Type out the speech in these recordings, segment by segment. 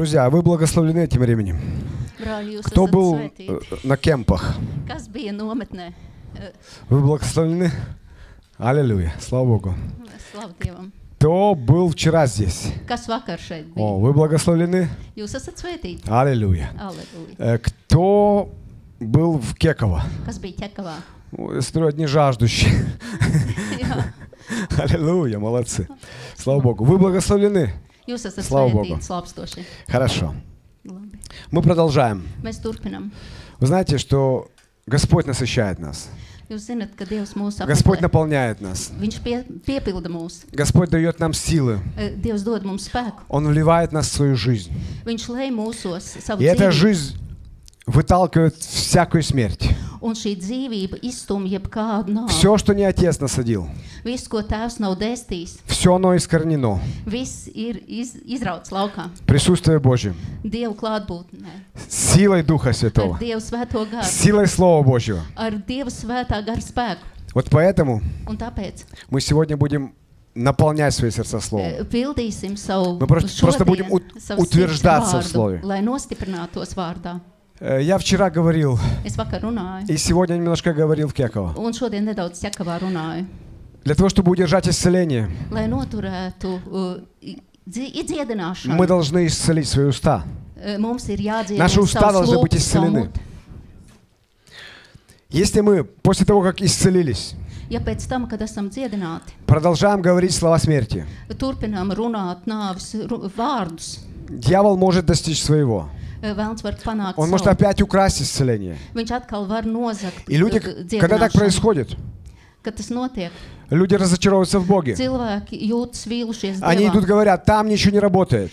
Друзья, вы благословлены этим временем. Кто был на кемпах? Вы благословлены? Аллилуйя. Слава Богу. Кто был вчера здесь? О, вы благословлены? Аллилуйя. Кто был в Кеково? Смотрю, одни жаждущие. Аллилуйя, молодцы. Слава Богу. Вы благословлены? Слава Богу. Хорошо. Мы продолжаем. Вы знаете, что Господь насыщает нас. Господь наполняет нас. Господь дает нам силы. Он вливает нас в свою жизнь. И эта жизнь выталкивает всякую смерть. Все, что не Отец насадил, все оно искоренено. Присутствие Божье. Силой Духа Святого. Силой Слова Божьего. Вот поэтому мы сегодня будем наполнять свои сердца Словом. Мы просто будем утверждаться в Слове. Я вчера говорил, и сегодня немножко говорил в Кеково. Для того, чтобы удержать исцеление, мы должны исцелить свои уста. Наши уста должны быть исцелены. Если мы после того, как исцелились, продолжаем говорить слова смерти, дьявол может достичь своего. Он может опять украсть исцеление. И люди, когда так происходит, люди разочаровываются в Боге. Они идут, говорят, там ничего не работает.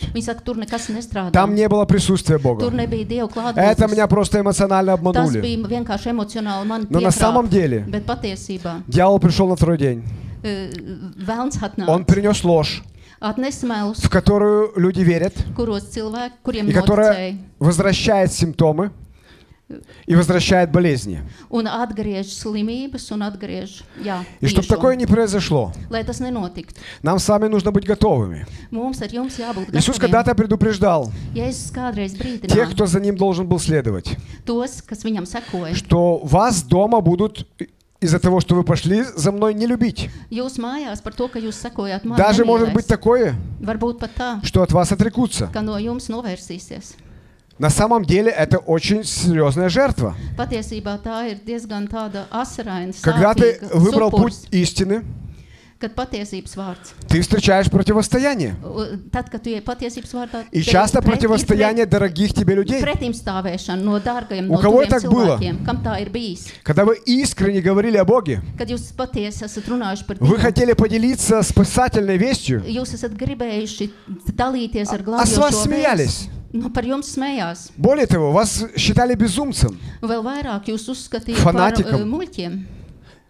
Там не было присутствия Бога. Это меня просто эмоционально обманули. Но на самом деле дьявол пришел на второй день. Он принес ложь, в которую люди верят, и которая возвращает симптомы и возвращает болезни. И чтобы такое не произошло, нам с вами нужно быть готовыми. Иисус когда-то предупреждал тех, кто за Ним должен был следовать, что вас дома будут из-за того, что вы пошли за мной, не любить. Даже может быть такое, что от вас отрекутся. На самом деле это очень серьезная жертва. Когда ты выбрал путь истины, ты встречаешь противостояние. И часто противостояние дорогих тебе людей. У кого так было? Когда вы искренне говорили о Боге, вы хотели поделиться спасательной вестью, а с вас смеялись. Более того, вас считали безумцем, фанатиком,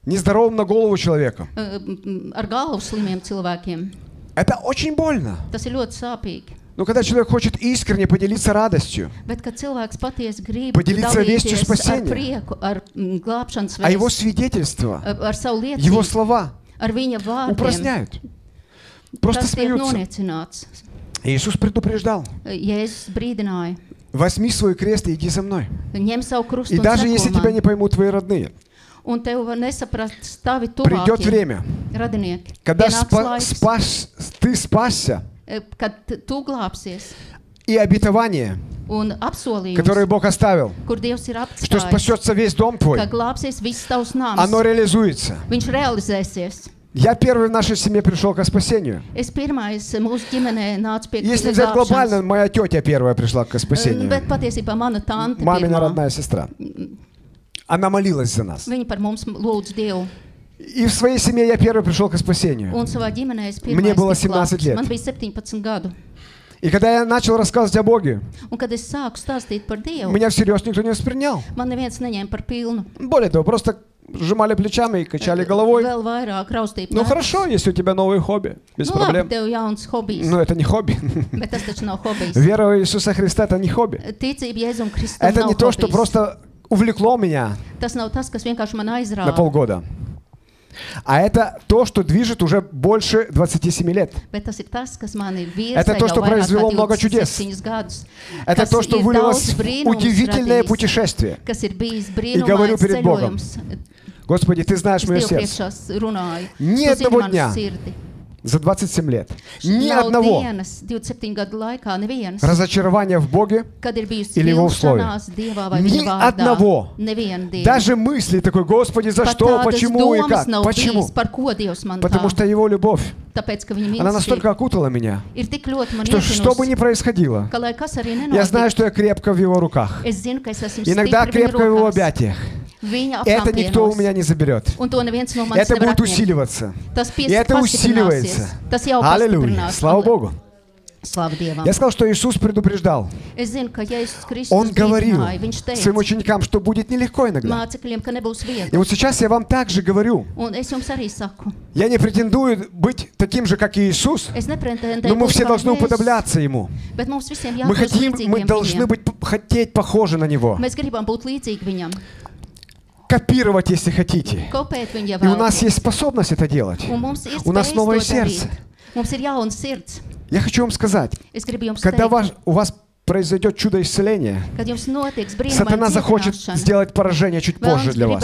нездоровым на голову человеком. Это очень больно. Но когда человек хочет искренне поделиться радостью, поделиться вестью спасения, а его свидетельства, его слова упраздняют, просто смеются. Иисус предупреждал: возьми свой крест и иди за мной. И даже если тебя не поймут твои родные, придет время, когда ты спасся, и обетование, которое Бог оставил, что спасется весь дом твой, оно реализуется. Я первый в нашей семье пришел к спасению. Если взять глобально, моя тетя первая пришла к спасению. Мамина родная сестра. Она молилась за нас. И в своей семье я первый пришел к спасению. Мне было 17 лет. И когда я начал рассказывать о Боге, меня всерьез никто не воспринял. Более того, просто сжимали плечами и качали головой. Ну хорошо, если у тебя новые хобби, без проблем. Но это не хобби. Вера в Иисуса Христа — это не хобби. Это не то, что просто увлекло меня на полгода. А это то, что движет уже больше 27 лет. Это то, что произвело много чудес. Это то, что вылилось в удивительное путешествие. И говорю перед Богом: Господи, Ты знаешь мое сердце. Ни одного дня за 27 лет, ни одного разочарования в Боге или Его в Слове. Ни одного. Даже мысли такой: Господи, за что, почему и как? Почему? Потому что Его любовь, она настолько окутала меня, что бы ни происходило, я знаю, что я крепко в Его руках. Иногда крепко в Его объятиях. Это никто у меня не заберет. Это будет усиливаться. И это усиливается. Аллилуйя. Слава Богу. Я сказал, что Иисус предупреждал. Он говорил своим ученикам, что будет нелегко иногда. И вот сейчас я вам также говорю. Я не претендую быть таким же, как и Иисус, но мы все должны уподобляться Ему. Мы должны хотеть похожи на Него. Копировать, если хотите. И у нас есть способность это делать. У нас новое сердце. Я хочу вам сказать, когда у вас произойдет чудо исцеления, сатана захочет сделать поражение чуть позже для вас.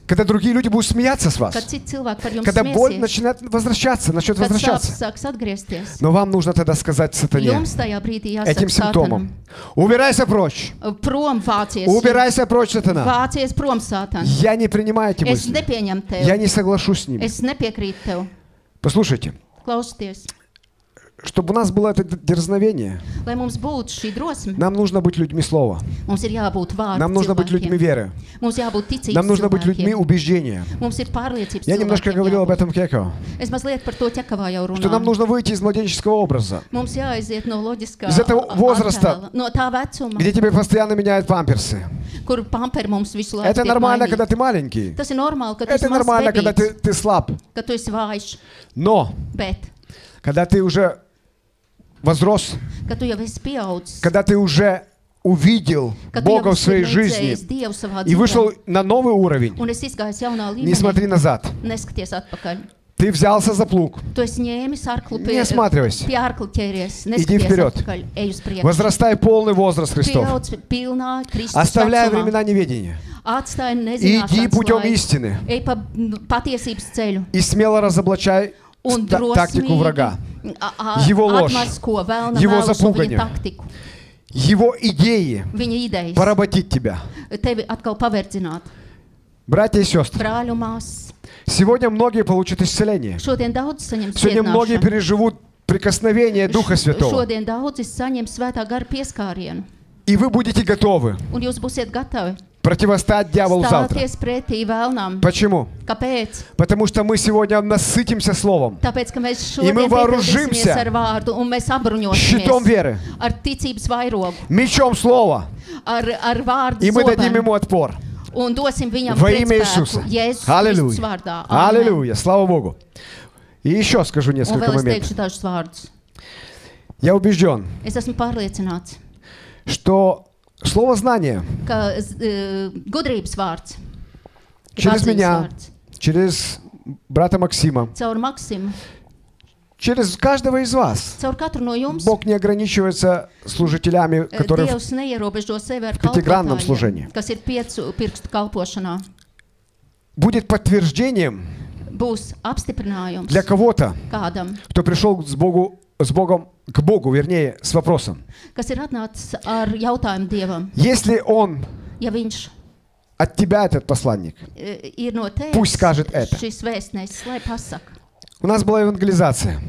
Когда другие люди будут смеяться с вас, когда боль начнет возвращаться. Но вам нужно тогда сказать сатане, этим симптомом: убирайся прочь! Убирайся прочь, сатана! Я не принимаю эти мысли. Я не соглашусь с ними. Послушайте. Чтобы у нас было это дерзновение, нам нужно быть людьми слова. Нам нужно быть людьми веры. Нам нужно быть людьми убеждения. Я немножко говорил об этом Кеко. Что нам нужно выйти из младенческого образа. Из этого возраста, где тебе постоянно меняют памперсы. Это нормально, когда ты маленький. Это нормально, когда ты слаб. Но когда ты уже возрос, когда ты уже увидел Бога в своей жизни и вышел на новый уровень, не смотри назад. Ты взялся за плуг. Не осматривайся. Иди вперед. Возрастай полный возраст Христов. Оставляй времена неведения. Иди путем истины. И смело разоблачай тактику врага. Его ложь, его запугание, его идеи поработить тебя. Братья и сестры, сегодня многие получат исцеление. Сегодня многие переживут прикосновение Духа Святого. И вы будете готовы противостоять дьяволу завтра. Почему? Потому что мы сегодня насытимся Словом. И мы вооружимся щитом веры, мечом Слова. И мы дадим ему отпор. Во имя Иисуса. Аллилуйя. Аллилуйя. Слава Богу. И еще скажу несколько моментов. Я убежден, что слово знания через меня, через брата Максима, через каждого из вас. Бог не ограничивается служителями, которые в пятигранном служении. Будет подтверждением для кого-то, кто пришел к Богу, вернее, с вопросом. Если он от тебя, этот посланник, пусть скажет это. У нас была евангелизация.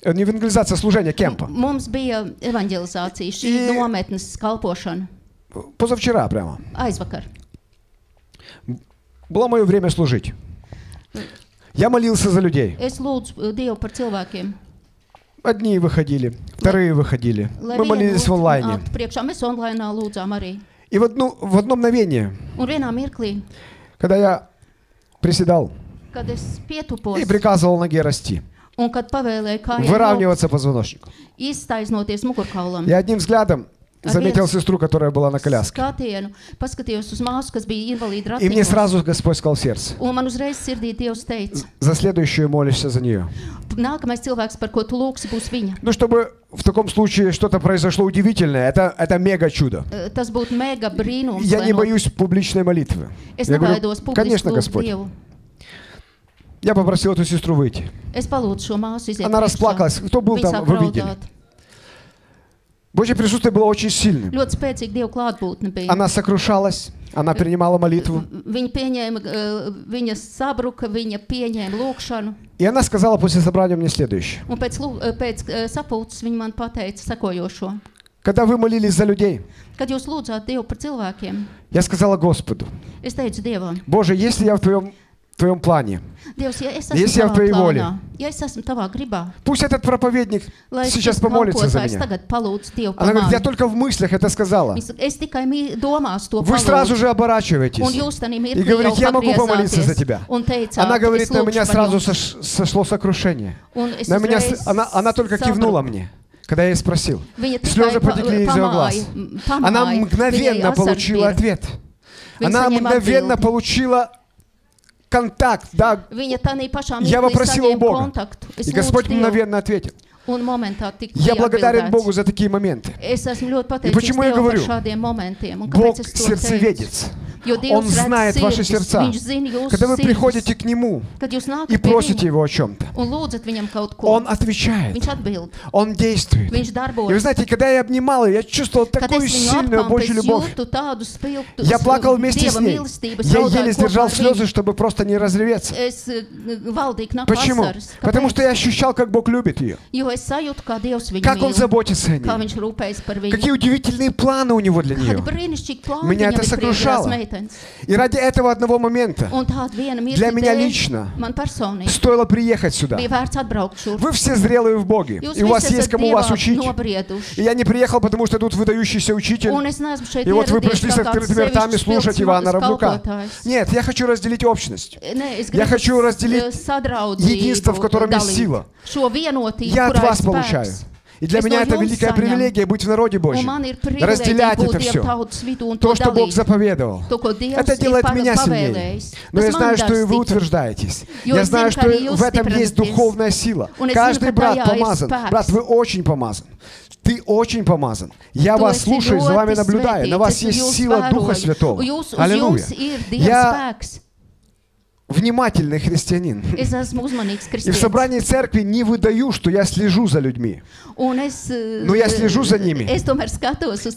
Не евангелизация, а служение кемпа. Позавчера прямо. Было мое время служить. Я молился за людей. Одни выходили, вторые выходили. Мы молились в онлайне. И в одно мгновение, когда я приседал и приказывал ноге расти, выравниваться позвоночнику, я одним взглядом заметил сестру, которая была на коляске. И мне сразу Господь сказал в сердце: за следующую молишься за нее. Ну, чтобы в таком случае что-то произошло удивительное, это мега чудо. Я не боюсь публичной молитвы. Я говорю: конечно, Господь. Я попросил эту сестру выйти. Она расплакалась. Кто был там, вы видели. Божье присутствие было очень сильным. Она сокрушалась, она принимала молитву. И она сказала после собрания мне следующее: когда вы молились за людей, я сказала Господу: Боже, если я в Твоем плане, если я в Твоей воле, пусть этот проповедник сейчас помолится за меня. Она говорит: я только в мыслях это сказала. Вы сразу же оборачиваетесь и говорите: я могу помолиться за тебя. Она говорит: на меня сразу сошло сокрушение. Она только кивнула мне, когда я ей спросил. Слезы потекли из ее глаз. Она мгновенно получила ответ. Она мгновенно получила контакт, да. Я попросил у Бога, и Господь мгновенно ответил. Я благодарен Богу за такие моменты. И почему я говорю? Бог сердцеведец. Он знает ваши сердца. Когда вы приходите к Нему и просите Его о чем-то, Он отвечает. Он действует. И вы знаете, когда я обнимал ее, я чувствовал такую сильную Божью любовь. Я плакал вместе с ней. Я еле сдержал слезы, чтобы просто не разреветься. Почему? Потому что я ощущал, как Бог любит ее. Как Он заботится о ней. Какие удивительные планы у Него для нее. Меня это сокрушало. И ради этого одного момента для меня лично стоило приехать сюда. Вы все зрелые в Боге, и у вас есть кому вас учить. И я не приехал, потому что тут выдающийся учитель, и вот вы пришли с открытыми ртами слушать Ивана Равлюка. Нет, я хочу разделить общность. Я хочу разделить единство, в котором есть сила. Я от вас получаю. И для меня это великая привилегия быть в народе Божьем, разделять это все. То, что Бог заповедовал, это делает меня сильнее. Но я знаю, что и вы утверждаетесь. Я знаю, что в этом есть духовная сила. Каждый брат помазан. Брат, вы очень помазан. Ты очень помазан. Я вас слушаю, за вами наблюдаю. На вас есть сила Духа Святого. Аллилуйя. Я внимательный христианин. И в собрании церкви не выдаю, что я слежу за людьми. Но я слежу за ними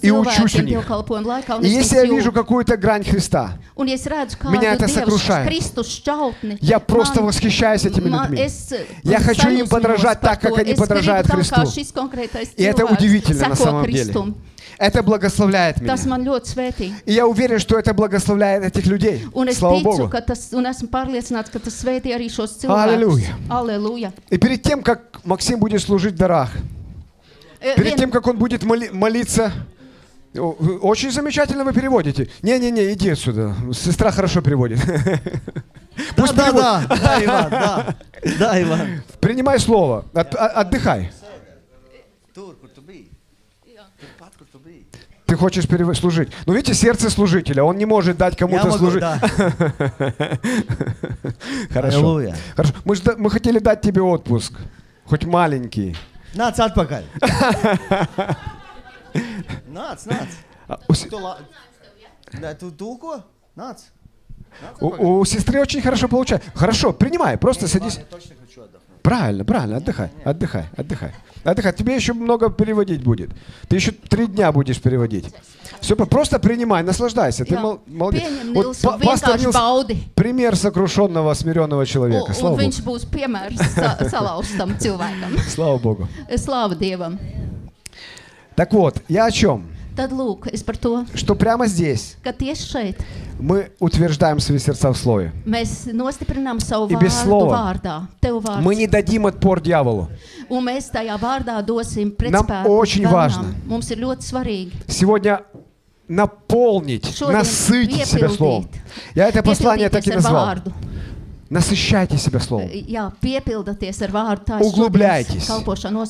и учусь у них. И если я вижу какую-то грань Христа, меня это сокрушает. Я просто восхищаюсь этими людьми. Я хочу им подражать так, как они подражают Христу. И это удивительно на самом деле. Это благословляет меня. И я уверен, что это благословляет этих людей. Слава Богу. Аллилуйя. И перед тем, как Максим будет служить в дарах, перед тем, как он будет молиться, очень замечательно вы переводите. Не-не-не, иди отсюда. Сестра хорошо переводит. Пусть переводит. Да, Иван, да. Да, Иван. Принимай слово. Отдыхай. Ты хочешь служить. Но видите, сердце служителя. Он не может дать кому-то служить. Да. Хорошо. Хорошо. Мы хотели дать тебе отпуск. Хоть маленький. Nāc atpakaļ. Nāc. Tu tulko? Nāc. У сестры очень хорошо получается. Хорошо, принимай, просто садись. Правильно, отдыхай. Тебе еще много переводить будет. Ты еще 3 дня будешь переводить. Все, просто принимай, наслаждайся. Ты молодец. Вот пастор Нилс — пример сокрушенного, смиренного человека. Слава Богу. Слава Богу. Так вот, я о чем? Что прямо здесь мы утверждаем свои сердца в Слове. И без Слова мы не дадим отпор дьяволу. Нам очень важно сегодня наполнить, насытить себя Словом. Я это послание так и назвал. Насыщайте себя словом. Jā, piepildaties ar vārdu tā Углубляйтесь.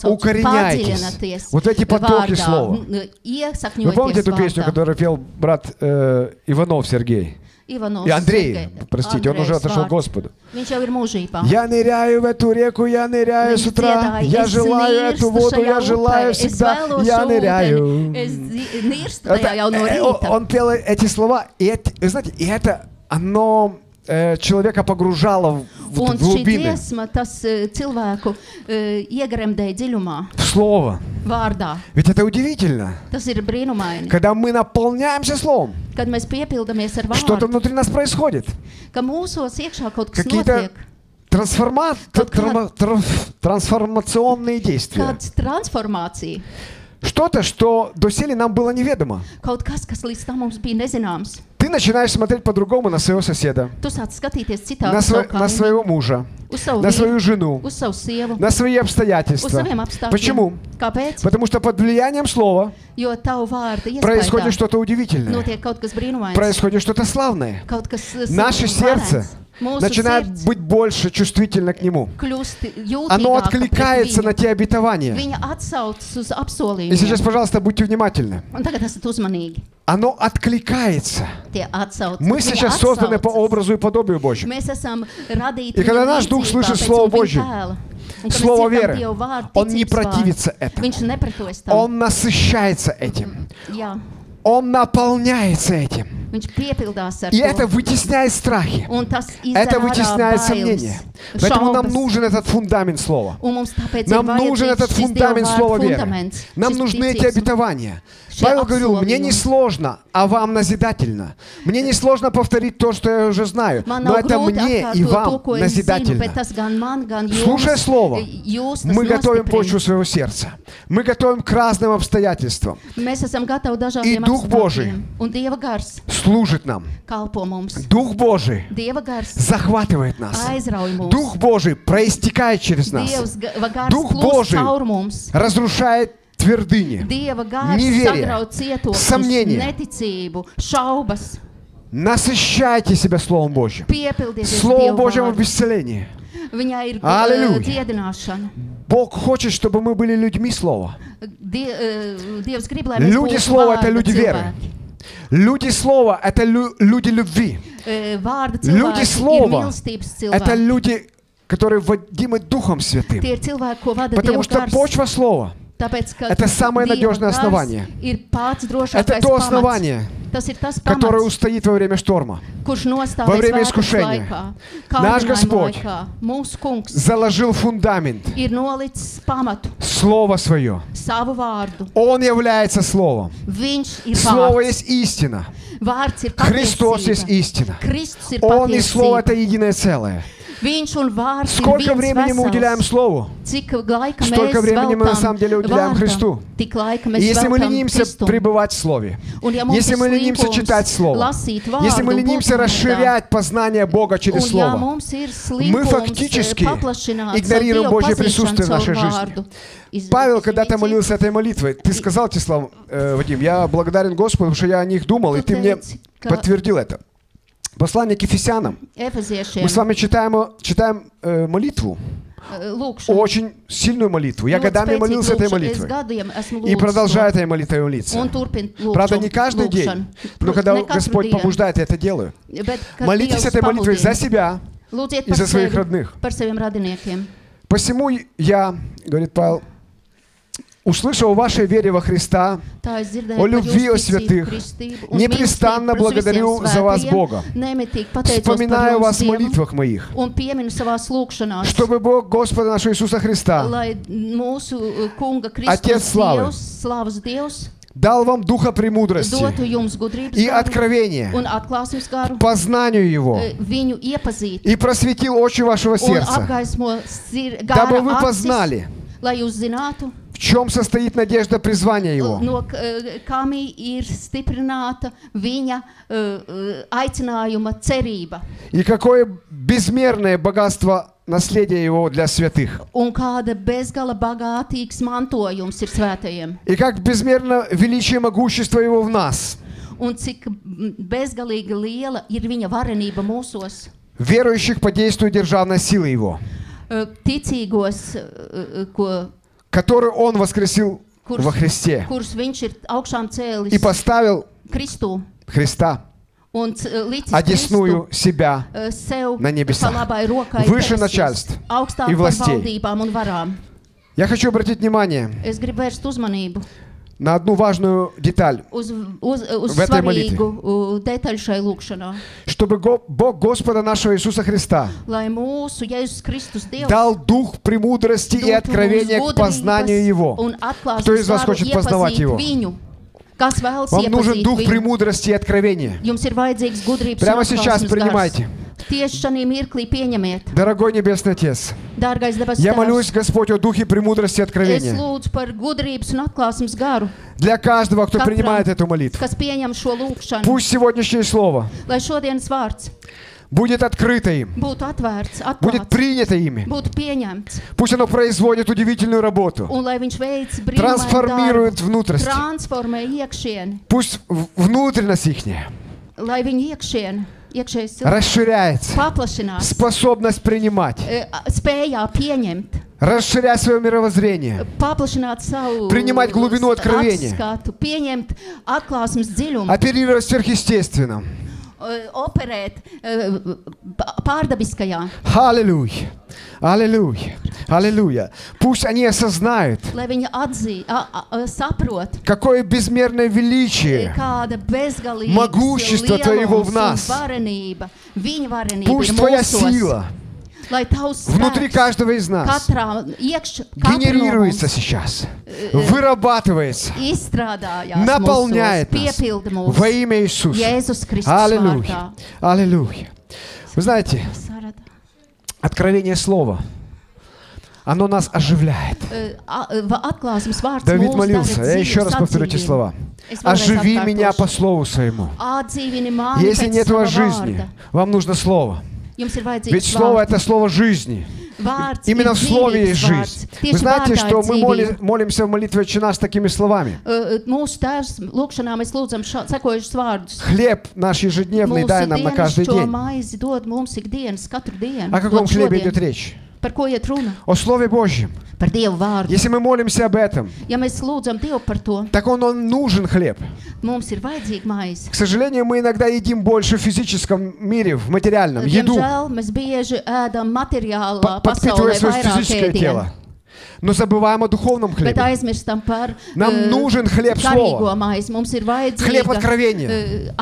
Укореняйтесь. Вот эти потоки слова. Вы помните эту песню, которую пел брат Иванов Сергей? И Андрей, простите, он уже отошел к Господу. Я ныряю в эту реку, я ныряю с утра, я желаю эту воду, я желаю всегда, я ныряю. Он пел эти слова, и вы знаете, и это, оно человека погружало в глубины. В слово. Ведь это удивительно. Когда мы наполняемся словом, что-то внутри нас происходит. Какие-то трансформационные действия. Что-то, что доселе нам было неведомо. Ты начинаешь смотреть по-другому на своего соседа, на своего мужа, на свою жену, на свои обстоятельства. Почему? Потому что под влиянием слова происходит что-то удивительное, происходит что-то славное. Наше сердце начинает быть больше чувствительно к нему. Оно откликается на те обетования. И сейчас, пожалуйста, будьте внимательны. Оно откликается. Мы сейчас созданы по образу и подобию Божьему. И когда наш дух слышит Слово Божье, Слово веры, он не противится этому. Он насыщается этим. Он наполняется этим. И это вытесняет страхи. Это вытесняет сомнения. Поэтому нам нужен этот фундамент слова. Нам нужен этот фундамент слова веры. Нам нужны эти обетования. Павел говорил, мне не сложно, а вам назидательно. Мне не сложно повторить то, что я уже знаю, но это мне и вам назидательно. Слушая Слово, мы готовим почву своего сердца. Мы готовим к разным обстоятельствам. И Дух Божий служит нам. Дух Божий захватывает нас. Дух Божий проистекает через нас. Дух Божий разрушает твердыни, неверие, сомнения. Насыщайте себя Словом Божьим. Словом Божьим в исцелении. Аллилуйя. Бог хочет, чтобы мы были людьми Слова. Люди Слова — это люди веры. Люди Слова — это люди любви. Люди Слова — это люди, которые водимы Духом Святым. Потому что почва Слова — это самое надежное основание. Это то основание, которое устоит во время шторма, во время искушения. Наш Господь заложил фундамент, Слово Свое. Он является Словом. Слово есть истина. Христос есть истина. Он и Слово — это единое целое. Сколько времени мы уделяем Слову, столько времени мы на самом деле уделяем Христу. И если мы ленимся пребывать в Слове, если мы ленимся читать Слово, если мы ленимся расширять познание Бога через Слово, мы фактически игнорируем Божье присутствие в нашей жизни. Павел когда-то молился этой молитвой. Ты сказал эти слова, Вадим, я благодарен Господу, потому что я о них думал, и ты мне подтвердил это. Послание к Ефесянам. Мы с вами читаем молитву. Очень сильную молитву. Я годами молился этой молитвой. И продолжаю этой молитвой молиться. Правда, не каждый день, но когда Господь побуждает, я это делаю. Молитесь этой молитвой за себя и за своих родных. Посему я, говорит Павел, услышав о вашей вере во Христа, о любви о святых, непрестанно благодарю за вас Бога. Вспоминаю вас в молитвах моих, чтобы Бог Господа нашего Иисуса Христа, Отец славы, дал вам духа премудрости и откровения к познанию Его, и просветил очи вашего сердца, дабы вы познали, в чем состоит надежда призвания Его. И какое безмерное богатство наследия Его для святых. И как безмерно величие и могущество Его в нас. Верующих под действием державной силы Его, ticīgos, который Он воскресил во Христе и поставил Христа одесную себя на небесах, выше начальств и властей. Я хочу обратить внимание на одну важную деталь в этой молитве. Чтобы Бог Господа нашего Иисуса Христа дал дух премудрости и откровения к познанию Его. Кто из вас хочет познавать Его? Вам нужен дух премудрости и откровения. Прямо сейчас принимайте. Дорогой Небесный Отец, я молюсь, Господь, о духе премудрости и откровения для каждого, кто принимает эту молитву. Пусть сегодняшнее слово будет открыто им, будет принято ими. Пусть оно производит удивительную работу, трансформирует внутренность. Пусть внутренность ихняя расширяется, способность принимать, расширять свое мировоззрение, принимать глубину откровения, оперировать сверхъестественным. Аллилуйя, аллилуйя, аллилуйя. Пусть они осознают, какое безмерное величие, могущество Твоего в нас. Пусть Твоя сила внутри каждого из нас генерируется сейчас, вырабатывается, наполняет нас во имя Иисуса. Аллилуйя, аллилуйя. Вы знаете, откровение Слова, оно нас оживляет. Давид молился, я еще раз повторю эти слова. «Оживи меня по Слову Своему». Если нет у вас жизни, вам нужно Слово. Ведь Слово — это Слово жизни. Именно в Слове есть жизнь. Вы знаете, что мы молимся в молитве «Отче наш» такими словами. Хлеб наш ежедневный дай нам на каждый день. О каком хлебе идет речь? О Слове Божьем. Если мы молимся об этом, так он нужен хлеб. К сожалению, мы иногда едим больше в физическом мире, в материальном, еду, подпитывая свое физическое тело. Но забываем о духовном хлебе. Нам нужен хлеб Слова, хлеб откровения.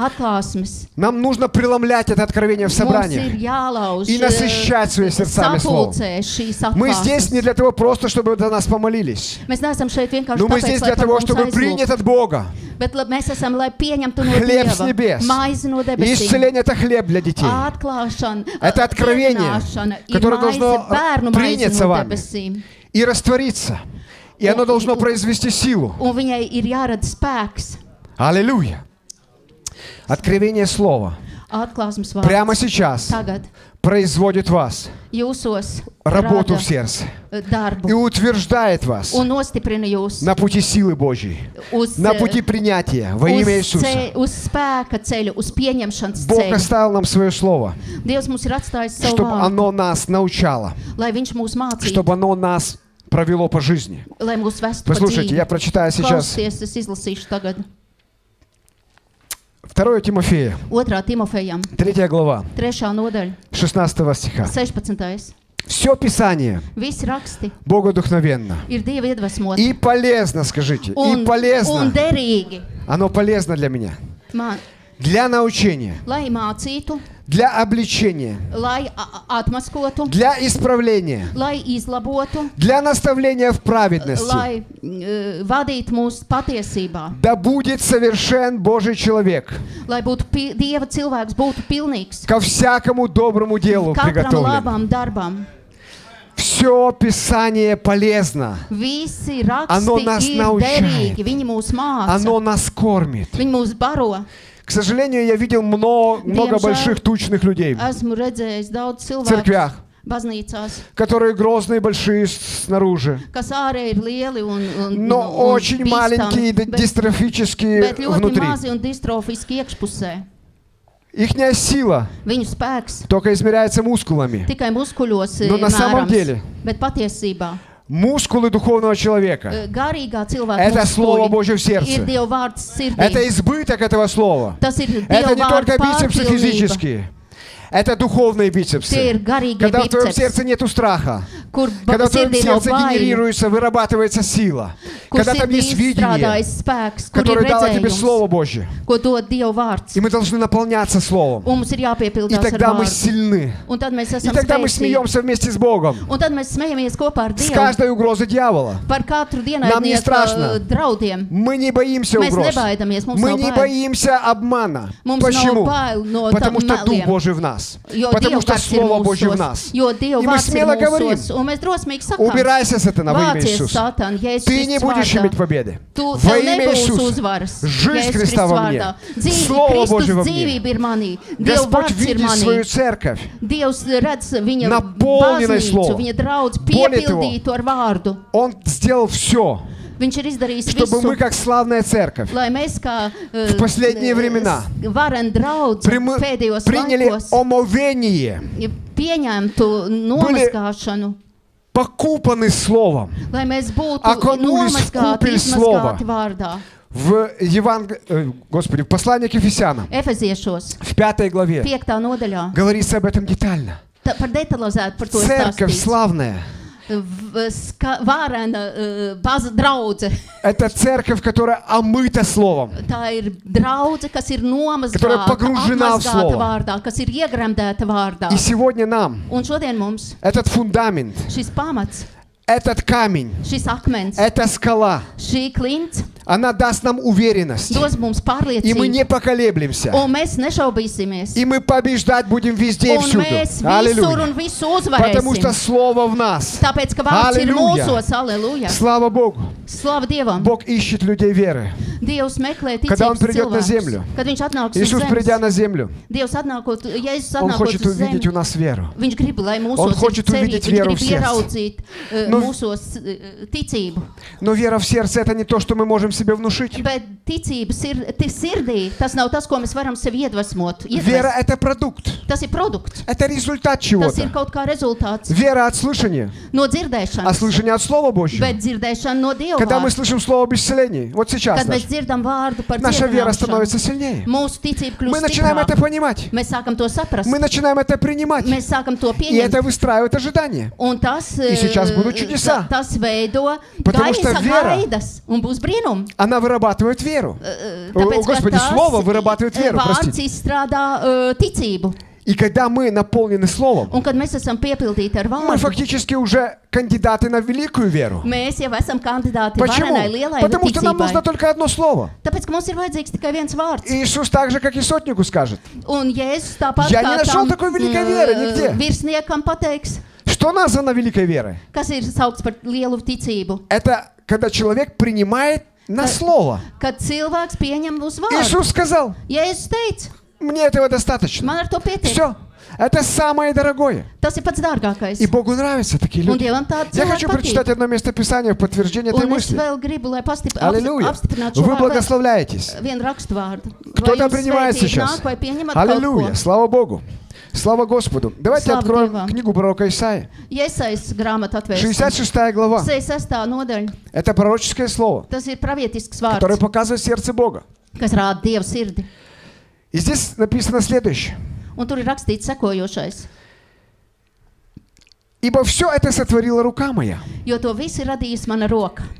Нам нужно преломлять это откровение в собраниях и насыщать свои сердцами Словом. Мы здесь не для того просто, чтобы за нас помолились, но мы здесь для того, чтобы принять от Бога хлеб с небес. И исцеление — это хлеб для детей. Это откровение, которое должно приняться вами и раствориться. И оно должно произвести силу. Аллилуйя. Откровение Слова прямо сейчас производит в вас работу в сердце и утверждает вас на пути силы Божьей, на пути принятия во имя Иисуса. Бог оставил нам свое Слово, чтобы оно нас научало, чтобы оно нас провело по жизни. Послушайте, я прочитаю сейчас 2 Тимофея, 3 глава, 16 стиха. Все Писание богодухновенно и полезно, скажите, и полезно. Оно полезно для меня. Для научения, для обличения, для исправления, для наставления в праведности, да будет совершен Божий человек, ко всякому доброму делу приготовлен. Все Писание полезно. Оно нас научает. Оно нас кормит. К сожалению, я видел много больших тучных людей в церквях, которые грозные, большие снаружи, но очень маленькие, дистрофические внутри. Ихняя сила viņu spēks только измеряется мускулами. tikai muskuļos Но на самом деле bet patiesībā мускулы духовного человека garīgā cilvēka это Слово Божье в сердце. ir Dieva vārds sirdī. Это избыток этого слова. Это не только бицепсы физические. Это духовные бицепсы. Когда в твоем сердце нету страха. Когда в твоем сердце генерируется, вырабатывается сила. Когда там есть видение, которое дало тебе Слово Божье. И мы должны наполняться Словом. И тогда мы сильны. И тогда мы смеемся вместе с Богом. С каждой угрозой дьявола. Нам не страшно. Мы не боимся угроз. Мы не боимся обмана. Почему? Потому что Дух Божий в нас. Потому что Слово Божье в нас. И мы смело говорим: убирайся, сатана, во имя Иисуса. Ты не будешь иметь победы. Во имя Иисуса. Жизнь Христа во мне. Слово Божье во мне. Господь видит свою церковь, наполненной Словом. Более того, Он сделал все, чтобы мы, как славная церковь, в последние времена приняли омовение, были покупаны Словом, окунулись в купель Слова. В послании к Ефесянам, в 5 главе, говорится об этом детально. Церковь славная. Это церковь, которая омыта Словом, которая погружена в Слово. И сегодня нам этот фундамент, этот камень, эта скала, она даст нам уверенность. И мы не поколеблемся. И мы побеждать будем везде и всюду. Аллилуйя. Потому что Слово в нас. Аллилуйя. Слава Богу. Бог ищет людей веры. Когда Он придет на землю, Иисус, придя на землю, Он хочет увидеть у нас веру. Он хочет увидеть веру в сердце. Но вера в сердце — это не то, что мы можем себе внушить. Вера — это продукт. Это результат чего-то. Вера от слышания, а слышание от Слова Божьего. Когда мы слышим Слово об исцелении, вот сейчас наша вера становится сильнее. Мы начинаем это понимать. Мы начинаем это принимать. И это выстраивает ожидание. И сейчас будут чудеса. Потому что вера, она вырабатывает веру. Господи, Слово вырабатывает веру, простите. И когда мы наполнены Словом, мы фактически уже кандидаты на великую веру. Почему? Потому что нам нужно только одно слово. Иисус так же, как и сотнику, скажет: я не нашел такой великой веры нигде. Что названо великой верой? Это когда человек принимает на слово. Иисус сказал: мне этого достаточно. Все. Это самое дорогое. И Богу нравятся такие люди. Я хочу прочитать одно место Писания в подтверждение этой мысли. Аллилуйя. Вы благословляетесь. Кто-то принимает сейчас. Аллилуйя. Слава Богу. Слава Господу. Давайте откроем книгу пророка Исаии. 66 глава. Это пророческое слово, которое показывает сердце Бога. И здесь написано следующее. Ибо все это сотворила рука моя.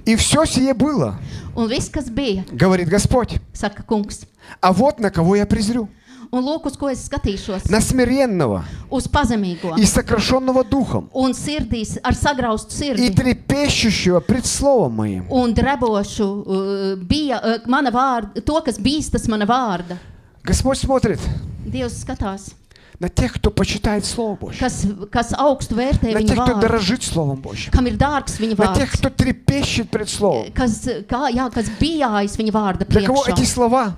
И все сие было, говорит Господь. А вот на кого я презрю. На смиренного и сокрушенного духом и трепещущего пред словом моим. Господь смотрит на тех, кто почитает Слово Божье, на тех, кто дорожит Словом Божьим, на тех, кто трепещет пред Словом. Для кого эти слова?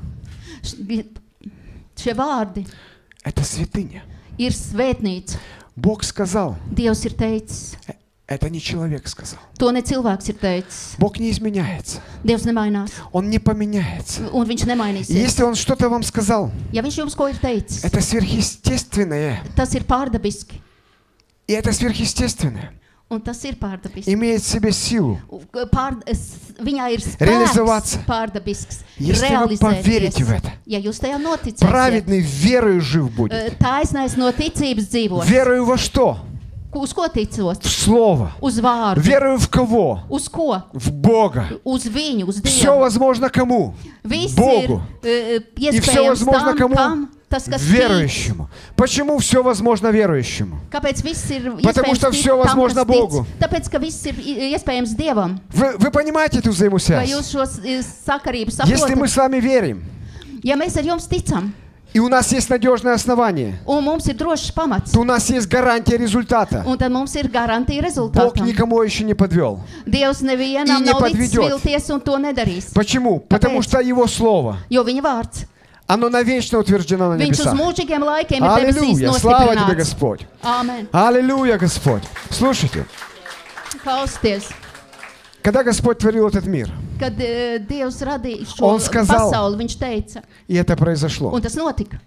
Это святыня. Бог сказал: Это не человек сказал. To ne cilvēks ir teicis. Бог не изменяется. Dievs nemainās. Он не поменяется. Un viņš nemainīsies. Если Он что-то вам сказал, ja viņš jums ko ir teicis, это сверхъестественное. Tas ir pārdabiski. И это сверхъестественное Un tas ir pārdabiski. имеет в себе силу Viņā ir реализоваться. Pārdabisks. Если вы поверите в это, ja jūs tajā noticēsiet, праведный верою жив будет. Taisnais no ticības dzīvos. Верою во что? Uz ko ticos? В Слово. Uz vārdu. Верою в кого? Uz ko? В Бога. Uz viņu, uz Dievu. Все возможно кому? Viss Богу. И все возможно кому? Tas, kas верующему. Почему все возможно верующему? Kāpēc viss ir Потому что все возможно Богу. Tāpēc, ka viss ir iespējams Dievam. Вы понимаете эту взаимосвязь? Vai jūs šo sakarību saprotat? Если мы с вами верим, ja mēs ar jums ticam, и у нас есть надежное основание, un mums ir drošs pamats, то у нас есть гарантия результата. Un tad mums ir garantija Бог rezultātam. никому еще не подвел. Dievs nevienam И не nav licis подведет. vilties un to nedarīs. Почему? Потому что Его Слово, Jo viņa vārds, оно навечно утверждено на viņš uz небесах. mūžīgiem laikiem ir debesīs Аллилуйя! Слава Тебе, nostiprināts. Господь! Āmen. Аллилуйя, Господь! Слушайте, Klausieties, когда Господь творил этот мир, kad Dievs radīja šo Он сказал, pasauli, viņš teica, и это произошло. un tas notika.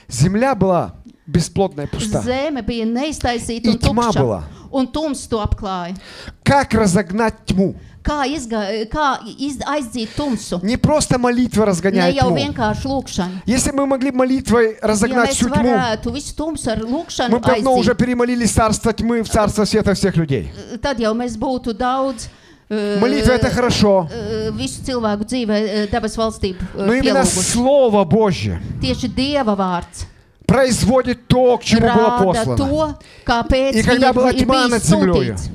Земля была бесплодная, пуста. Zeme bija neiztaisīta И un тьма tukša, была. un tums to apklāja. Как разогнать тьму? Kā aizdzīt tumsu? Не просто молитва Ne разгоняет jau тьму. vienkārši lūkšana. Если мы могли молитвой Ja разогнать mēs всю тьму, varētu visu tumsu ar lūkšanu мы давно уже aizdīt, перемолили царство тьмы в царство света всех людей. tad jau mēs būtu daudz Молитва это хорошо, visu cilvēku dzīvē debesu valstību но именно pielūguši. Слово Божье Tieši Dieva vārds производит то, к чему было rāda послано. to, kāpēc И когда была ir тьма над bijis землей, sūtīts.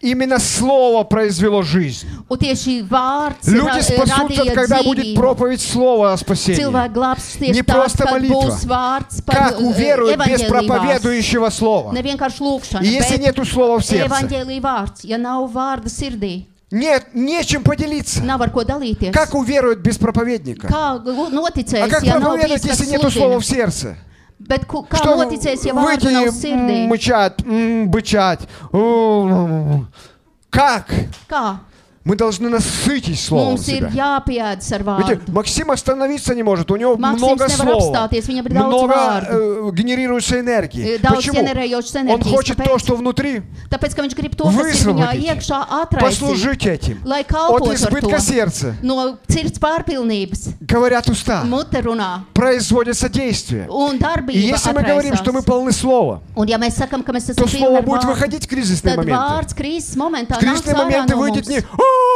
именно Слово произвело жизнь. Un tieši vārds Люди спасутся, radīja когда будет dzīvību. проповедь Слова о спасении. Cilvēki glābs Не tieši tāds, просто kad молитва. būs vārds par Как уверуют без evaņģēlī vārds. проповедующего Слова? Ne vienkārši lūkšana, И если bet нету Слова в сердце, evaņģēlī vārds. Ja nav vārda sirdī, нет, нечем поделиться. nav ar ko dalīties. Как уверуют без проповедника? Kā А noticēs, как ja nav проповедовать, bijis, kas если нету Слова sludina? в сердце? Bet kā Что noticēs, ja vārda nav sirdī? мычать, бычать? Как? Kā? Мы должны насытить Словом Mums ir себя. jāpieēdas ar Видите, vārdu. Максим остановиться не может, у него Maksims много nevar слова, apstāties, viņam ir daudz много vārdu. генерируется энергии. Daudz Почему? ģenerējošas Он enerģijas. хочет то, Tāpēc, что внутри, tāpēc, ka viņš grib to, kas ir viņā высвободить, iekšā, atraisīt, послужить этим. lai От kalpotu ar избытка to. сердца, No sirds pārpilnības, говорят уста, mute runā производятся действия. un И darbība если мы говорим, что мы atraisās. полны Слова, Un ja mēs sakam, ka mēs то esam pilni Слово ar будет vārdu, выходить в кризисные tad моменты. vārds krīzes momentā В nāks кризисные ārā моменты no выйдет не mums.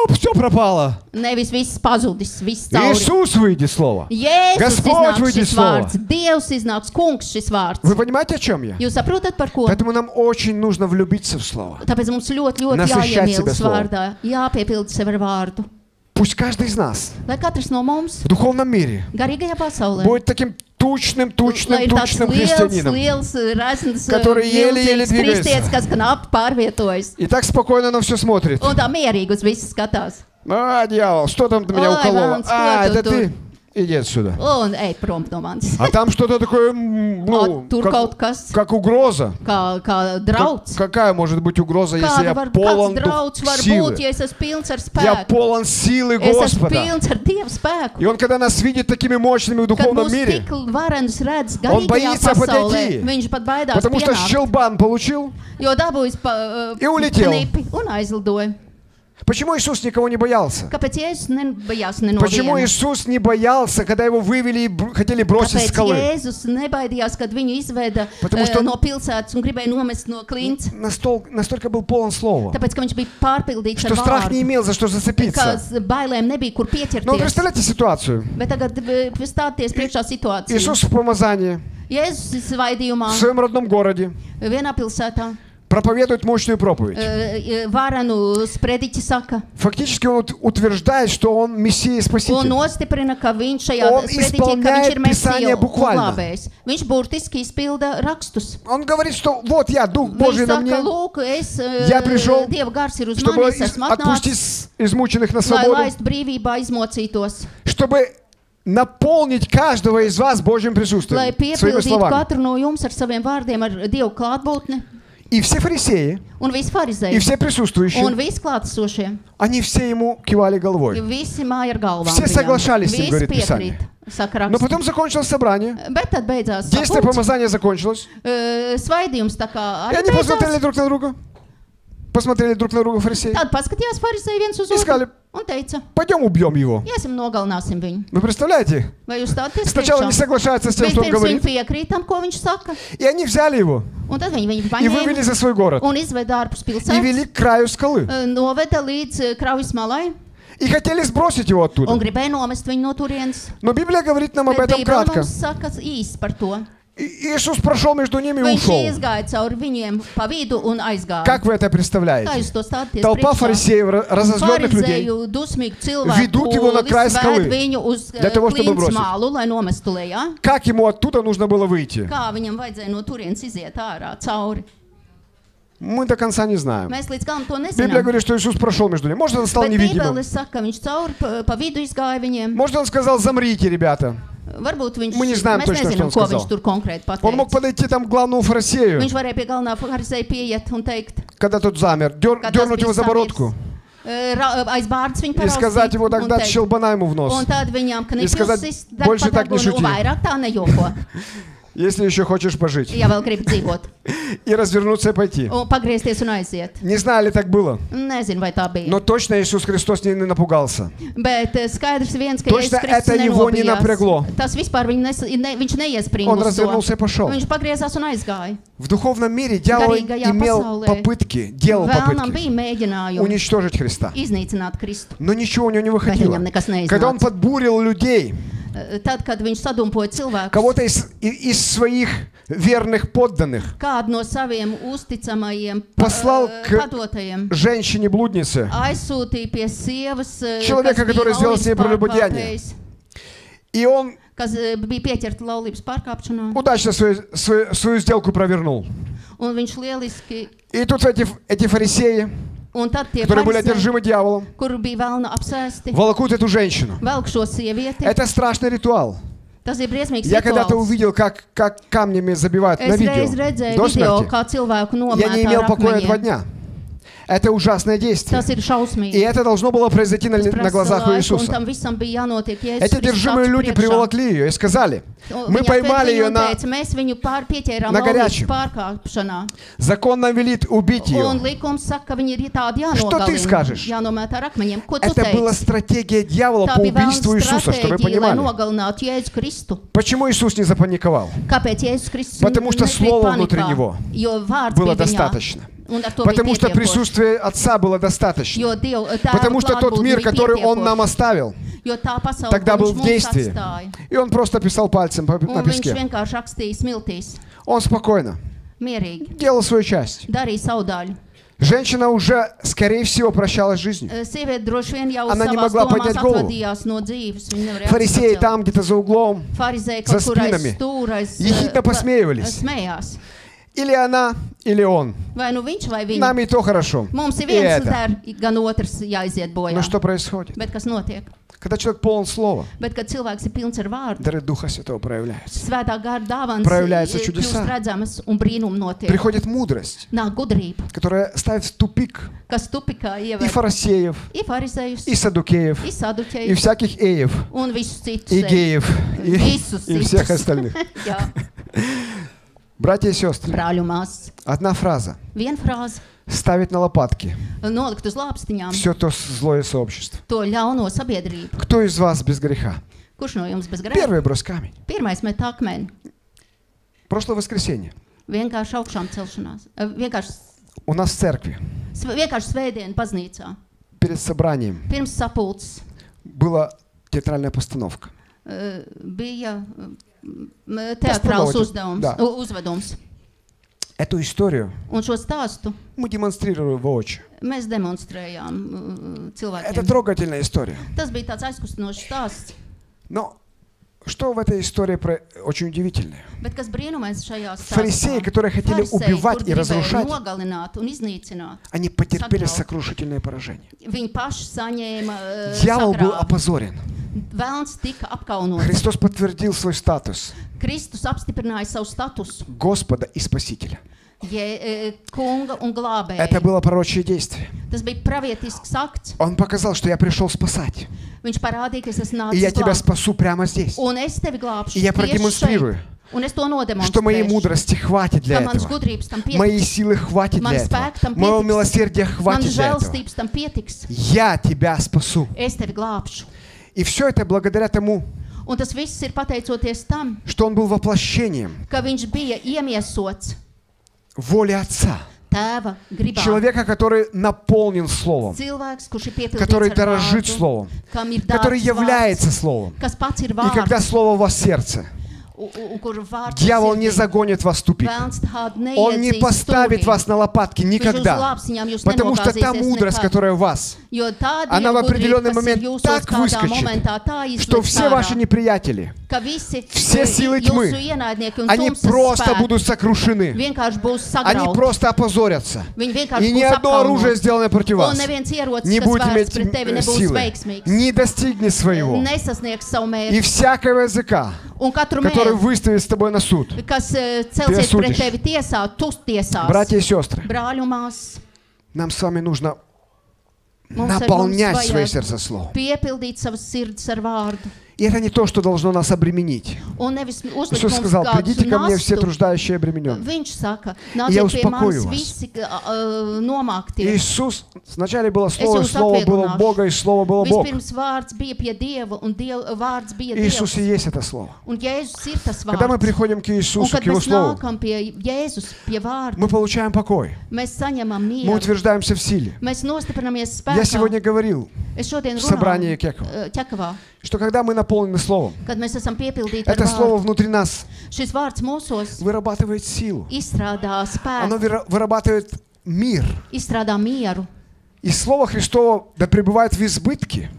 все пропало». Nevis viss pazudis, viss cauri. Иисус выйдет Слово. Jēzus Господь iznāks выйдет šis Слово. vārds, Dievs iznāks, kungs šis vārds. Вы понимаете, о чем я? Jūs saprotat, par ko? Поэтому нам очень нужно влюбиться в Слово. Tāpēc mums ļoti Насыщать себя jāiemīlas словом. vārdā, jāpiepilda sevi ar vārdu. Пусть каждый из нас Lai katrs no mums в духовном мире garīgajā pasaulē будет таким тучным lai ir tāds христианином. liels, resns, Который еле-еле milzīgs двигается. kristietis, kas knapi pārvietojas. И так спокойно на все смотрит. Un tā mierīgi uz visu skatās. Дьявол, что там ты меня Ой, уколола? Иван, что Это тут? ты? Иди отсюда. Un ej prom no manis. А там что-то такое, Tur kaut kas, как угроза. kā drauds. Какая может быть угроза, если я Kāds полон drauds var силы? būt, ja es esmu pilns ar Я spēku? полон силы Es esmu Господа. pilns ar Dieva spēku. И Он, когда нас видит такими мощными в Kad духовном mūs мире, tik varenus redz Он garīgajā боится pasaulē, подойти. viņš pat baidās потому что pienākt, щелбан получил. jo dabūjis И улетел. knipi un aizlidoja. Почему Иисус никого не боялся? Kāpēc Jēzus nebijās ne no Почему viena? Иисус не боялся, когда его вывели и хотели бросить с Kāpēc скалы? Jēzus nebaidījās, kad viņu izveda Потому что он- no pilsētas un gribēja nomest no klints? Настолько был полон слова, Tāpēc, ka viņš bija pārpildīts что ar страх не vārdu, имел за что ka зацепиться. bailēm nebija kur Но pieķerties. представляете ситуацию. Bet tagad stāties priekšā situācija. Иисус в помазании, Jēzus svaidījumā в своем родном городе, vienā pilsētā проповедует мощную проповедь. varenu sprediķi saka Фактически он утверждает, что он Мессия и un Спаситель. nostiprina, ka viņš šajā Он sprediķī, ka viņš ir исполняет Писание Mesija un буквально. glābējs. Viņš burtiski izpilda rakstus. Он говорит, что вот я, Дух Божий Viņš на saka, мне, lūk, Я пришел, Dieva gars ir uz чтобы mani, es esmu отпустить atnācis, измученных на lai свободу, laist brīvībā izmocītos, чтобы наполнить каждого из вас Божьим lai присутствием, своими piepildītu словами. katru no jums ar saviem vārdiem, ar Dievu klātbūtni. И все фарисеи, и все присутствующие, они все ему кивали головой. Все соглашались с ним, говорит Писание. Но потом закончилось собрание, действие помазания закончилось, и они посмотрели друг на друга. Посмотрели друг на друга фарисеи. И сказали, пойдем убьем его. Вы представляете? Сначала не соглашаются с тем, что он говорит. И они взяли его и вывели за свой город. И вели к краю скалы. И хотели сбросить его оттуда. Но Библия говорит нам об этом кратко. Иисус прошел между ними и ушел. Как вы это представляете? Толпа фарисеев, разозленных людей, ведут его на край скалы для того, чтобы бросить. Как ему оттуда нужно было выйти? Мы до конца не знаем. Библия говорит, что Иисус прошел между ними. Может, он стал невидимым. Может, он сказал, замрите, ребята. Мы не знаем точно, что он сказал. Он мог подойти там к главному фарисею, когда тот замер, дернуть его за бородку и сказать ему тогда щелбана ему в нос. И сказать, больше так не шути. Если еще хочешь пожить. И развернуться и пойти. Не знаю, ли так было. Но точно Иисус Христос не напугался. Точно это его не напрягло. Он развернулся и пошел. В духовном мире дьявол делал попытки уничтожить Христа. Но ничего у него не выходило. Когда он подбурил людей, кого-то из своих верных подданных послал к женщине-блуднице, человека, который сделал с ней прелюбодеяние. И он удачно свою сделку провернул. И тут эти фарисеи, которые были одержимы дьяволом, волокут эту женщину. Это страшный ритуал. Я когда-то увидел, как камнями забивают на видео до смерти. Я не имел покоя 2 дня. Это ужасное действие. И это должно было произойти на глазах у Иисуса. Эти одержимые люди приволокли ее и сказали, мы поймали ее на горячем. Закон нам велит убить ее. Что ты скажешь? Это была стратегия дьявола по убийству Иисуса, чтобы вы понимали. Почему Иисус не запаниковал? Потому что слова внутри него было достаточно. Потому что присутствие Отца было достаточно. Потому что тот мир, который Он нам оставил, тогда был в действии. И Он просто писал пальцем на песке. Он спокойно делал свою часть. Женщина уже, скорее всего, прощалась с жизнью. Она не могла поднять голову. Фарисеи там, где-то за углом, за спинами, ехидно посмеивались. Или она, или он. Нам и то хорошо. И это. Но что происходит? Когда человек полон слова, дары Духа Святого проявляются. Проявляются чудеса. Приходит мудрость, которая ставит в тупик и фарисеев, и саддукеев, и всяких эев, и геев, и всех остальных. Братья и сестры, одна фраза ставить на лопатки все то злое сообщество. Кто из вас без греха? Первый брось камень. Прошлое воскресенье у нас в церкви перед собранием была театральная постановка. Эту историю мы демонстрируем воочию. Это трогательная история. Но что в этой истории очень удивительное? Фарисеи, которые хотели убивать и разрушать, они потерпели сокрушительное поражение. Дьявол был опозорен. Христос подтвердил свой статус Господа и Спасителя. Это было пророчье действие. Он показал, что я пришел спасать. И я тебя спасу прямо здесь. И я продемонстрирую, что моей мудрости хватит для этого. Моей силы хватит для этого. Моего милосердия хватит для этого. Я тебя спасу. И все это благодаря тому, что он был воплощением воли Отца. Человека, который наполнен Словом, который дорожит Словом, который является Словом. И когда Слово у вас в сердце, дьявол не загонит вас в тупик. Он не поставит вас на лопатки никогда. Потому что та мудрость, которая у вас, она в определенный момент так выскочит, что все ваши неприятели, все силы тьмы, они просто будут сокрушены. Они просто опозорятся. И ни одно оружие, сделанное против вас, не будет иметь силы, не достигнет своего. И всякого языка, который выставит с тобой на суд, ты осудишь. Братья и сестры, нам с вами нужно наполнять свои сердца Словом. И это не то, что должно нас обременить. Иисус сказал: придите ко мне все труждающие и обремененные, и я успокою вас. Иисус, вначале было Слово, и Слово было у Бога, и Слово было Бог. Иисус и есть это Слово. Когда мы приходим к Иисусу, к Его Слову, мы получаем покой. Мы утверждаемся в силе. Я сегодня говорил в собрании Кекова, что когда мы наполнены Словом, это Слово внутри нас вырабатывает силу. Оно вырабатывает мир. И Слово Христово да пребывает в избытке.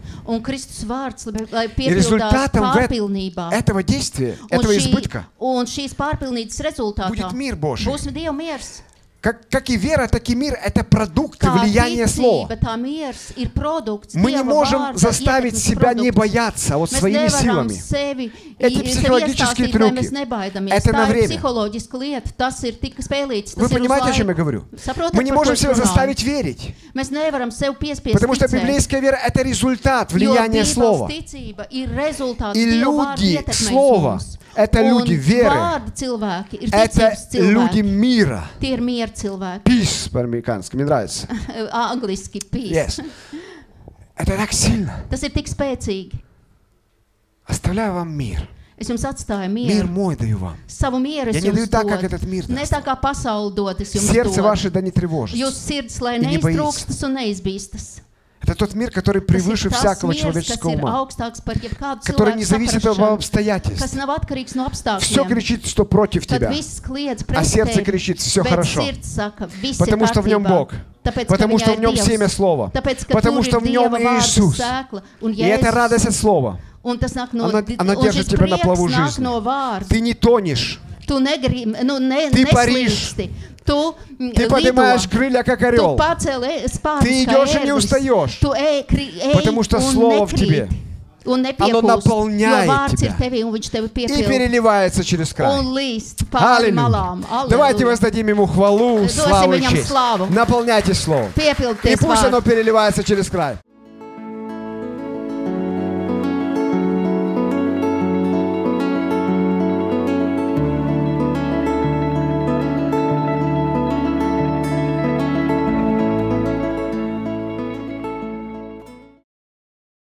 И результатом этого действия, этого избытка будет мир Божий. Как и вера, так и мир — это продукты влияния Слова. Мы не можем заставить себя не бояться вот своими силами. Эти психологические трюки — это на время. Вы понимаете, о чем я говорю? Мы не можем себя заставить верить. Потому что библейская вера — это результат влияния Слова. И люди Слова — это люди веры. Это люди мира. Peace по-американски, мне нравится. Yes. Это так сильно. Оставляю вам мир. Мир мой даю вам. Я не даю так, как этот мир даст. Сердце ваше да не тревожится. И не боится. Это тот мир, который превыше всякого человеческого ума, который не зависит от обстоятельств. Все кричит, что против тебя, а сердце кричит: все хорошо, потому что в нем Бог, потому что в нем семя Слова, потому что в нем Иисус. И это радость от Слова. Она держит тебя на плаву жизни. Ты не тонешь. Ты паришь. Ты поднимаешь крылья, как орел. Ты идешь и не устаешь, потому что Слово в тебе. Оно наполняет тебя и переливается через край. Аллилуйя. Давайте воздадим Ему хвалу, славу и честь. Наполняйте Слово. И пусть оно переливается через край.